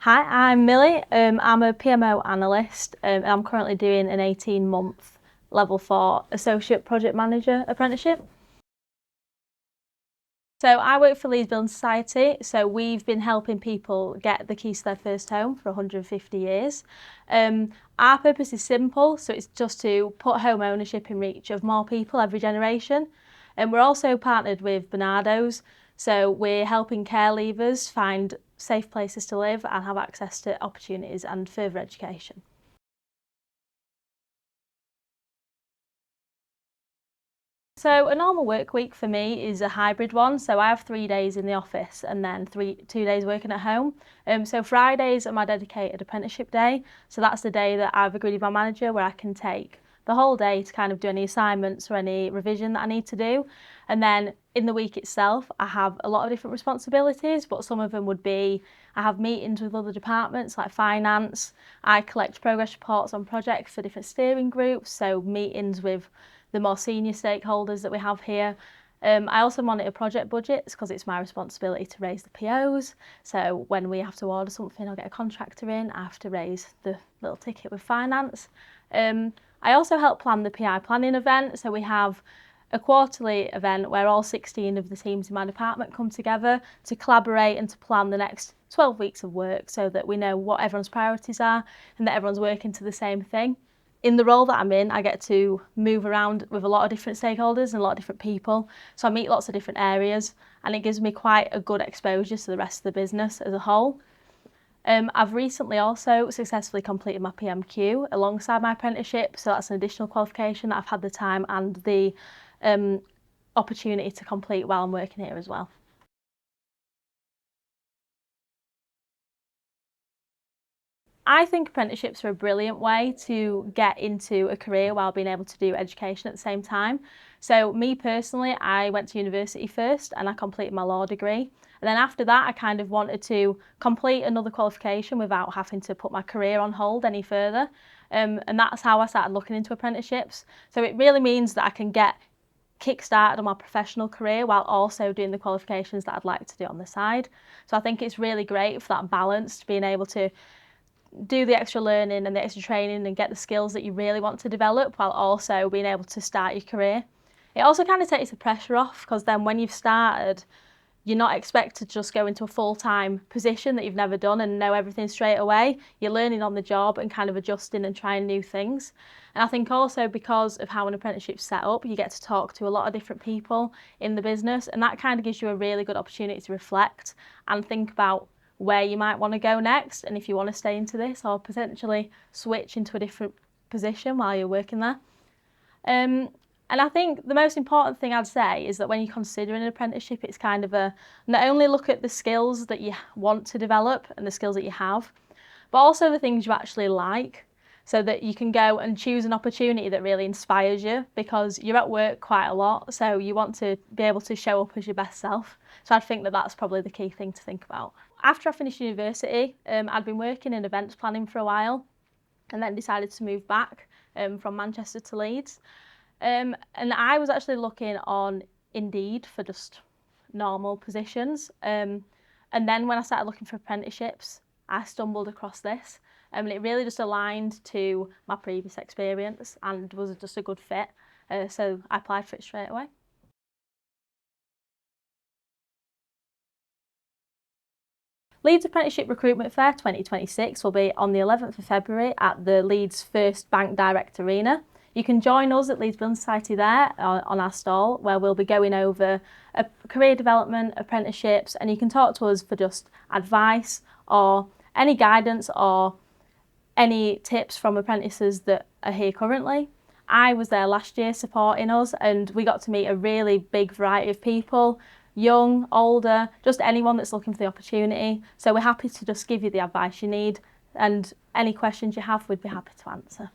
Hi, I'm Millie. I'm a PMO Analyst and I'm currently doing an 18-month Level 4 Associate Project Manager apprenticeship. So I work for Leeds Building Society, so we've been helping people get the keys to their first home for 150 years. Our purpose is simple, so it's just to put home ownership in reach of more people every generation. And we're also partnered with Bernardo's, so we're helping care leavers find safe places to live and have access to opportunities and further education. So a normal work week for me is a hybrid one. So I have 3 days in the office and then 2 days working at home. So Fridays are my dedicated apprenticeship day. So that's the day that I've agreed with my manager where I can take the whole day to kind of do any assignments or any revision that I need to do. And then in the week itself, I have a lot of different responsibilities, but some of them would be I have meetings with other departments like finance. I collect progress reports on projects for different steering groups. So meetings with the more senior stakeholders that we have here. I also monitor project budgets because it's my responsibility to raise the POs. So when we have to order something or get a contractor in, I have to raise the little ticket with finance. I also help plan the PI planning event. So we have a quarterly event where all 16 of the teams in my department come together to collaborate and to plan the next 12 weeks of work so that we know what everyone's priorities are and that everyone's working to the same thing. In the role that I'm in, I get to move around with a lot of different stakeholders and a lot of different people. So I meet lots of different areas and it gives me quite a good exposure to the rest of the business as a whole. I've recently also successfully completed my PMQ alongside my apprenticeship. So that's an additional qualification that I've had the time and the opportunity to complete while I'm working here as well. I think apprenticeships are a brilliant way to get into a career while being able to do education at the same time. So me personally, I went to university first and I completed my law degree. And then after that, I kind of wanted to complete another qualification without having to put my career on hold any further. And that's how I started looking into apprenticeships. So it really means that I can get kick-started on my professional career while also doing the qualifications that I'd like to do on the side. So I think it's really great for that balance, to being able to do the extra learning and the extra training and get the skills that you really want to develop while also being able to start your career. It also kind of takes the pressure off because then when you've started, you're not expected to just go into a full-time position that you've never done and know everything straight away. You're learning on the job and kind of adjusting and trying new things. And I think also because of how an apprenticeship's set up, you get to talk to a lot of different people in the business and that kind of gives you a really good opportunity to reflect and think about where you might want to go next and if you want to stay into this or potentially switch into a different position while you're working there. And I think the most important thing I'd say is that when you're considering an apprenticeship, it's kind of not only look at the skills that you want to develop and the skills that you have, but also the things you actually like so that you can go and choose an opportunity that really inspires you because you're at work quite a lot, so you want to be able to show up as your best self. So I think that that's probably the key thing to think about. After I finished university, I'd been working in events planning for a while and then decided to move back from Manchester to Leeds. And I was actually looking on Indeed for just normal positions. And then when I started looking for apprenticeships, I stumbled across this. And it really just aligned to my previous experience and was just a good fit. So I applied for it straight away. Leeds Apprenticeship Recruitment Fair 2026 will be on the 11th of February at the Leeds First Bank Direct Arena. You can join us at Leeds Building Society there on our stall where we'll be going over career development, apprenticeships, and you can talk to us for just advice or any guidance or any tips from apprentices that are here currently. I was there last year supporting us and we got to meet a really big variety of people, young, older, just anyone that's looking for the opportunity. So we're happy to just give you the advice you need and any questions you have, we'd be happy to answer.